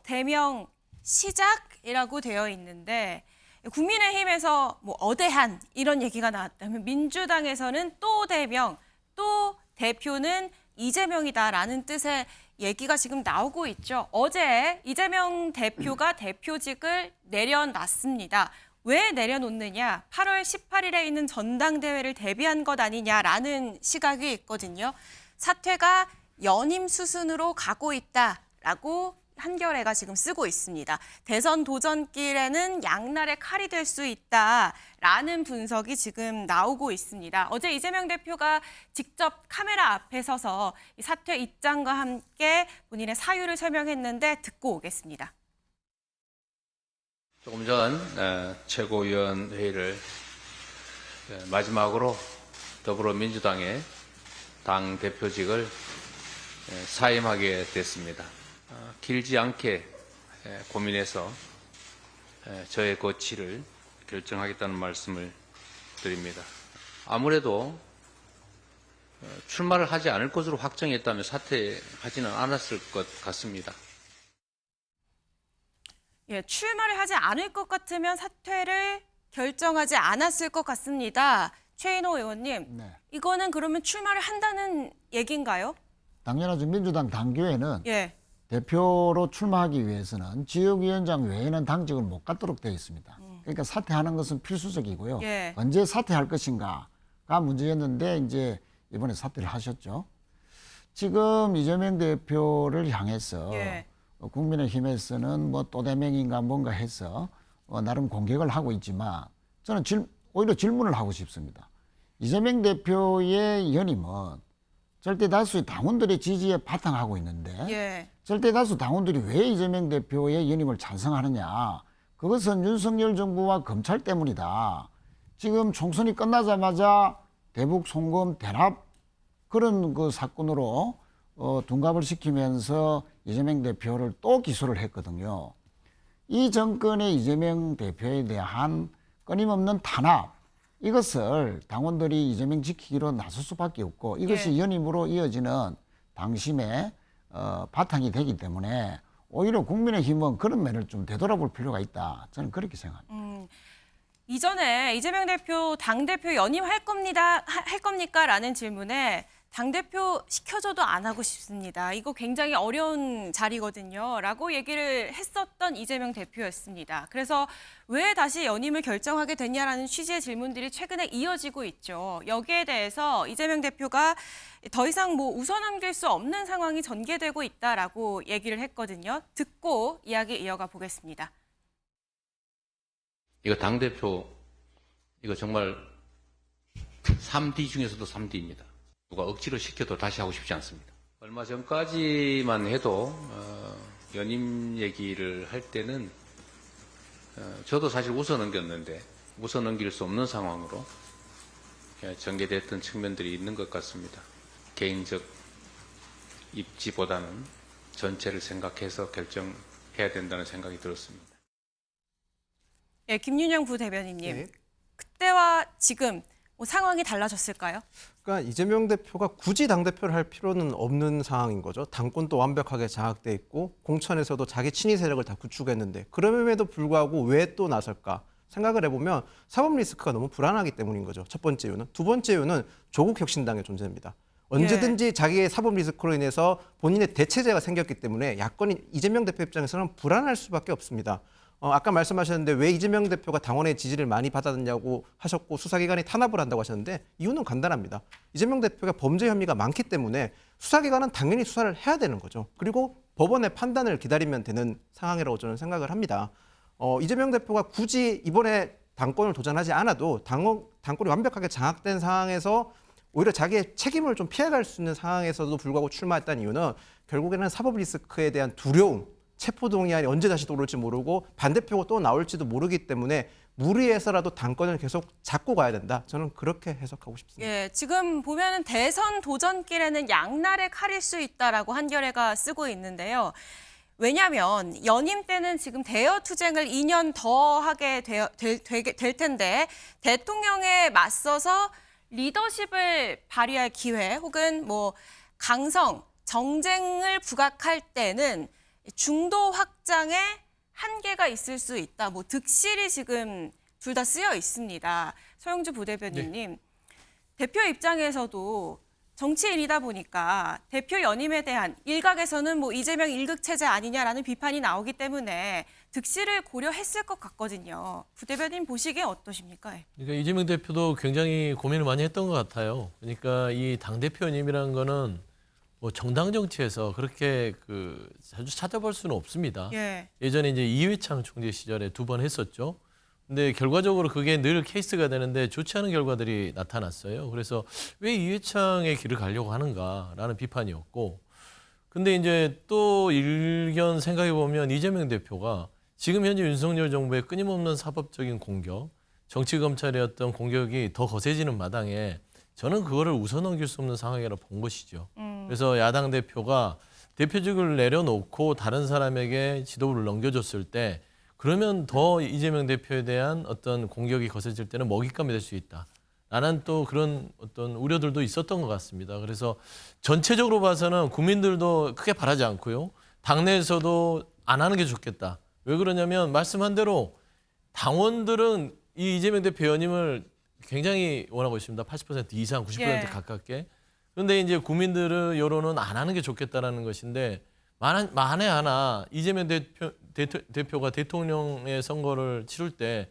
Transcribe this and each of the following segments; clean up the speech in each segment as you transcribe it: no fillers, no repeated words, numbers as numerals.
대명 시작이라고 되어 있는데 국민의힘에서 뭐 어대한 이런 얘기가 나왔다면 민주당에서는 또 대명, 또 대표는 이재명이다라는 뜻의 얘기가 지금 나오고 있죠. 어제 이재명 대표가 대표직을 내려놨습니다. 왜 내려놓느냐? 8월 18일에 있는 전당대회를 대비한 것 아니냐라는 시각이 있거든요. 사퇴가 연임 수순으로 가고 있다라고 한겨레가 지금 쓰고 있습니다. 대선 도전길에는 양날의 칼이 될 수 있다라는 분석이 지금 나오고 있습니다. 어제 이재명 대표가 직접 카메라 앞에 서서 사퇴 입장과 함께 본인의 사유를 설명했는데 듣고 오겠습니다. 조금 전 최고위원회의를 마지막으로 더불어민주당의 당 대표직을 사임하게 됐습니다. 길지 않게 고민해서 저의 거취를 결정하겠다는 말씀을 드립니다. 아무래도 출마를 하지 않을 것으로 확정했다면 사퇴하지는 않았을 것 같습니다. 예, 출마를 하지 않을 것 같으면 사퇴를 결정하지 않았을 것 같습니다. 최인호 의원님, 네. 이거는 그러면 출마를 한다는 얘기인가요? 당연하죠. 민주당 당규에는 예. 대표로 출마하기 위해서는 지역위원장 외에는 당직을 못 갖도록 되어 있습니다. 그러니까 사퇴하는 것은 필수적이고요. 예. 언제 사퇴할 것인가가 문제였는데 이제 이번에 사퇴를 하셨죠. 지금 이재명 대표를 향해서 예. 국민의힘에서는 뭐 또 대명인가 뭔가 해서 나름 공격을 하고 있지만 저는 오히려 질문을 하고 싶습니다. 이재명 대표의 연임은 절대 다수의 당원들의 지지에 바탕하고 있는데 예. 절대 다수 당원들이 왜 이재명 대표의 연임을 찬성하느냐? 그것은 윤석열 정부와 검찰 때문이다. 지금 총선이 끝나자마자 대북 송금 대납 그런 그 사건으로 둔갑을 시키면서 이재명 대표를 또 기소를 했거든요. 이 정권의 이재명 대표에 대한 끊임없는 탄압, 이것을 당원들이 이재명 지키기로 나설 수밖에 없고 이것이 예. 연임으로 이어지는 당심의 바탕이 되기 때문에 오히려 국민의힘은 그런 면을 좀 되돌아볼 필요가 있다. 저는 그렇게 생각합니다. 이전에 이재명 대표 당대표 연임할 할 겁니까? 라는 질문에 당대표 시켜줘도 안 하고 싶습니다. 이거 굉장히 어려운 자리거든요. 라고 얘기를 했었던 이재명 대표였습니다. 그래서 왜 다시 연임을 결정하게 됐냐라는 취지의 질문들이 최근에 이어지고 있죠. 여기에 대해서 이재명 대표가 더 이상 뭐 웃어넘길 수 없는 상황이 전개되고 있다라고 얘기를 했거든요. 듣고 이야기 이어가 보겠습니다. 이거 당대표, 이거 정말 3D 중에서도 3D입니다. 누가 억지로 시켜도 다시 하고 싶지 않습니다. 얼마 전까지만 해도 연임 얘기를 할 때는 저도 사실 웃어넘겼는데 웃어넘길 수 없는 상황으로 전개됐던 측면들이 있는 것 같습니다. 개인적 입지보다는 전체를 생각해서 결정해야 된다는 생각이 들었습니다. 예, 김윤영 부대변인님. 네. 그때와 지금 뭐 상황이 달라졌을까요? 그러니까 이재명 대표가 굳이 당대표를 할 필요는 없는 상황인 거죠. 당권도 완벽하게 장악돼 있고 공천에서도 자기 친위 세력을 다 구축했는데 그럼에도 불구하고 왜 또 나설까? 생각을 해보면 사법 리스크가 너무 불안하기 때문인 거죠. 첫 번째 이유는. 두 번째 이유는 조국 혁신당의 존재입니다. 언제든지 자기의 사법 리스크로 인해서 본인의 대체제가 생겼기 때문에 야권인 이재명 대표 입장에서는 불안할 수밖에 없습니다. 아까 말씀하셨는데 왜 이재명 대표가 당원의 지지를 많이 받았냐고 하셨고 수사기관이 탄압을 한다고 하셨는데 이유는 간단합니다. 이재명 대표가 범죄 혐의가 많기 때문에 수사기관은 당연히 수사를 해야 되는 거죠. 그리고 법원의 판단을 기다리면 되는 상황이라고 저는 생각을 합니다. 이재명 대표가 굳이 이번에 당권을 도전하지 않아도 당권이 완벽하게 장악된 상황에서 오히려 자기의 책임을 좀 피해갈 수 있는 상황에서도 불구하고 출마했다는 이유는 결국에는 사법 리스크에 대한 두려움, 체포동의안이 언제 다시 들어올지 모르고 반대표가 또 나올지도 모르기 때문에 무리해서라도 당권을 계속 잡고 가야 된다. 저는 그렇게 해석하고 싶습니다. 예, 지금 보면은 대선 도전길에는 양날의 칼일 수 있다라고 한겨레가 쓰고 있는데요. 왜냐하면 연임 때는 지금 대여 투쟁을 2년 더 하게 될 텐데 대통령에 맞서서 리더십을 발휘할 기회 혹은 뭐 강성, 정쟁을 부각할 때는 중도 확장에 한계가 있을 수 있다. 뭐 득실이 지금 둘 다 쓰여 있습니다. 서영주 부대변인님, 대표 입장에서도 정치인이다 보니까 대표 연임에 대한 일각에서는 뭐 이재명 일극 체제 아니냐라는 비판이 나오기 때문에 득실을 고려했을 것 같거든요. 부대변인 보시기에 어떠십니까? 그러니까 이재명 대표도 굉장히 고민을 많이 했던 것 같아요. 그러니까 이 당대표 연임이라는 거는 뭐 정당 정치에서 그렇게 자주 찾아볼 수는 없습니다. 예. 예전에 이제 이회창 총재 시절에 2번 했었죠. 근데 결과적으로 그게 늘 케이스가 되는데 좋지 않은 결과들이 나타났어요. 그래서 왜 이회창의 길을 가려고 하는가라는 비판이었고, 근데 이제 또 일견 생각해 보면 이재명 대표가 지금 현재 윤석열 정부의 끊임없는 사법적인 공격, 정치 검찰의 어떤 공격이 더 거세지는 마당에 저는 그거를 웃어 넘길 수 없는 상황이라고 본 것이죠. 그래서 야당 대표가 대표직을 내려놓고 다른 사람에게 지도부를 넘겨줬을 때 그러면 더 이재명 대표에 대한 어떤 공격이 거세질 때는 먹잇감이 될 수 있다. 라는 또 그런 어떤 우려들도 있었던 것 같습니다. 그래서 전체적으로 봐서는 국민들도 크게 바라지 않고요. 당내에서도 안 하는 게 좋겠다. 왜 그러냐면 말씀한 대로 당원들은 이 이재명 대표 연임을 굉장히 원하고 있습니다. 80% 이상, 90% 예. 가깝게. 그런데 이제 국민들의 여론은 안 하는 게 좋겠다라는 것인데 만에 하나 이재명 대표가 대통령의 선거를 치를 때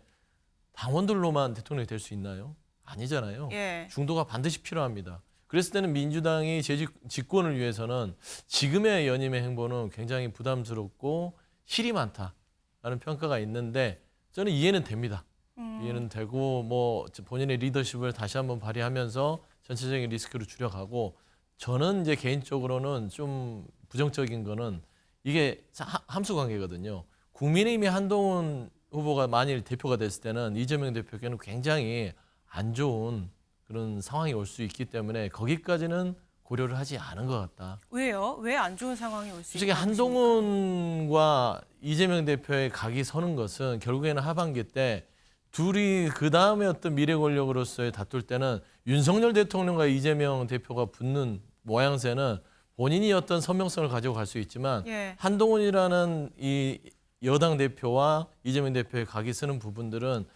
당원들로만 대통령이 될 수 있나요? 아니잖아요. 예. 중도가 반드시 필요합니다. 그랬을 때는 민주당이 집권을 위해서는 지금의 연임의 행보는 굉장히 부담스럽고 실이 많다라는 평가가 있는데 저는 이해는 됩니다. 이해는 되고 뭐 본인의 리더십을 다시 한번 발휘하면서 전체적인 리스크를 줄여가고 저는 이제 개인적으로는 좀 부정적인 거는 이게 함수 관계거든요. 국민의힘의 한동훈 후보가 만일 대표가 됐을 때는 이재명 대표에게는 굉장히 안 좋은 그런 상황이 올 수 있기 때문에 거기까지는 고려를 하지 않은 것 같다. 왜요? 왜 안 좋은 상황이 올 수 솔직히 있다고 한동훈과 이재명 대표의 각이 서는 것은 결국에는 하반기 때 둘이 그 다음에 어떤 미래 권력으로서의 다툴 때는 윤석열 대통령과 이재명 대표가 붙는 모양새는 본인이 어떤 선명성을 가지고 갈 수 있지만 예. 한동훈이라는 이 여당 대표와 이재명 대표의 각이 서는 부분들은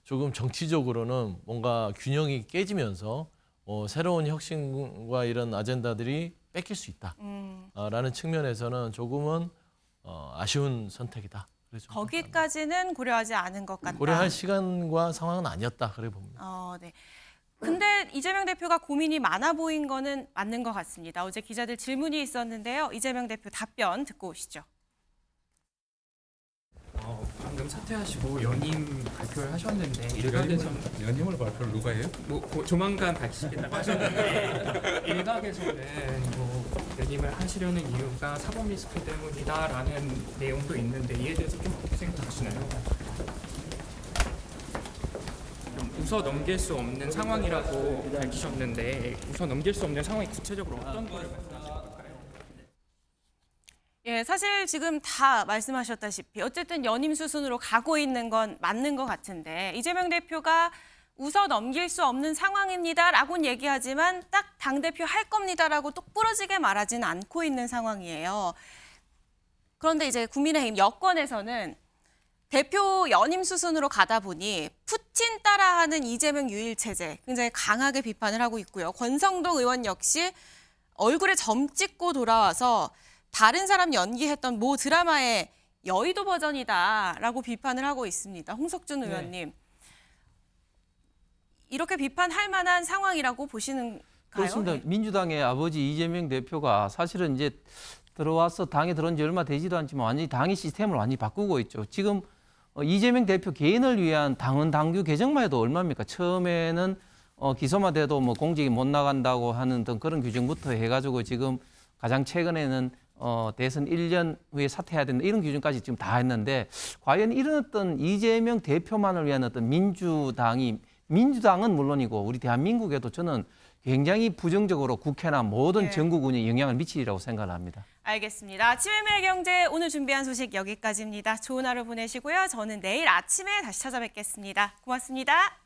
조금 정치적으로는 뭔가 균형이 깨지면서 새로운 혁신과 이런 아젠다들이 뺏길 수 있다라는 측면에서는 조금은 아쉬운 선택이다. 그래서 거기까지는 고려하지 않은 것 같다. 고려할 시간과 상황은 아니었다 그래 봅니다. 네. 근데 이재명 대표가 고민이 많아 보인 거는 맞는 것 같습니다. 어제 기자들 질문이 있었는데요. 이재명 대표 답변 듣고 오시죠. 방금 사퇴하시고 연임 발표를 하셨는데 일각에서는 연임을 발표를 누가 해요? 조만간 밝히겠다고 하셨는데 일각에서는 뭐 연임을 하시려는 이유가 사법 리스크 때문이다라는 내용도 있는데 이에 대해서 좀 어떻게 생각하시나요? 웃어 넘길 수 없는 상황이라고 밝히셨는데 웃어 넘길 수 없는 상황이 구체적으로 어떤 거를 말씀하실까요? 예, 사실 지금 다 말씀하셨다시피 어쨌든 연임 수순으로 가고 있는 건 맞는 것 같은데 이재명 대표가 웃어 넘길 수 없는 상황입니다라고는 얘기하지만 딱 당대표 할 겁니다라고 똑부러지게 말하지는 않고 있는 상황이에요. 그런데 이제 국민의힘 여권에서는 대표 연임 수순으로 가다 보니 푸틴 따라하는 이재명 유일 체제 굉장히 강하게 비판을 하고 있고요. 권성동 의원 역시 얼굴에 점 찍고 돌아와서 다른 사람 연기했던 모 드라마의 여의도 버전이다라고 비판을 하고 있습니다. 홍석준 의원님. 이렇게 비판할 만한 상황이라고 보시는가요? 그렇습니다. 네. 민주당의 아버지 이재명 대표가 사실은 이제 들어와서 당에 들어온 지 얼마 되지도 않지만 완전히 당의 시스템을 완전히 바꾸고 있죠. 지금 이재명 대표 개인을 위한 당헌 당규 개정만 해도 얼마입니까? 처음에는 기소만 돼도 뭐 공직이 못 나간다고 하는 그런 규정부터 해가지고 지금 가장 최근에는 대선 1년 후에 사퇴해야 된다 이런 규정까지 지금 다 했는데 과연 이런 어떤 이재명 대표만을 위한 어떤 민주당은 물론이고 우리 대한민국에도 저는 굉장히 부정적으로 국회나 모든 네. 정국운에 영향을 미치리라고 생각을 합니다. 알겠습니다. 아침의 매일경제 오늘 준비한 소식 여기까지입니다. 좋은 하루 보내시고요. 저는 내일 아침에 다시 찾아뵙겠습니다. 고맙습니다.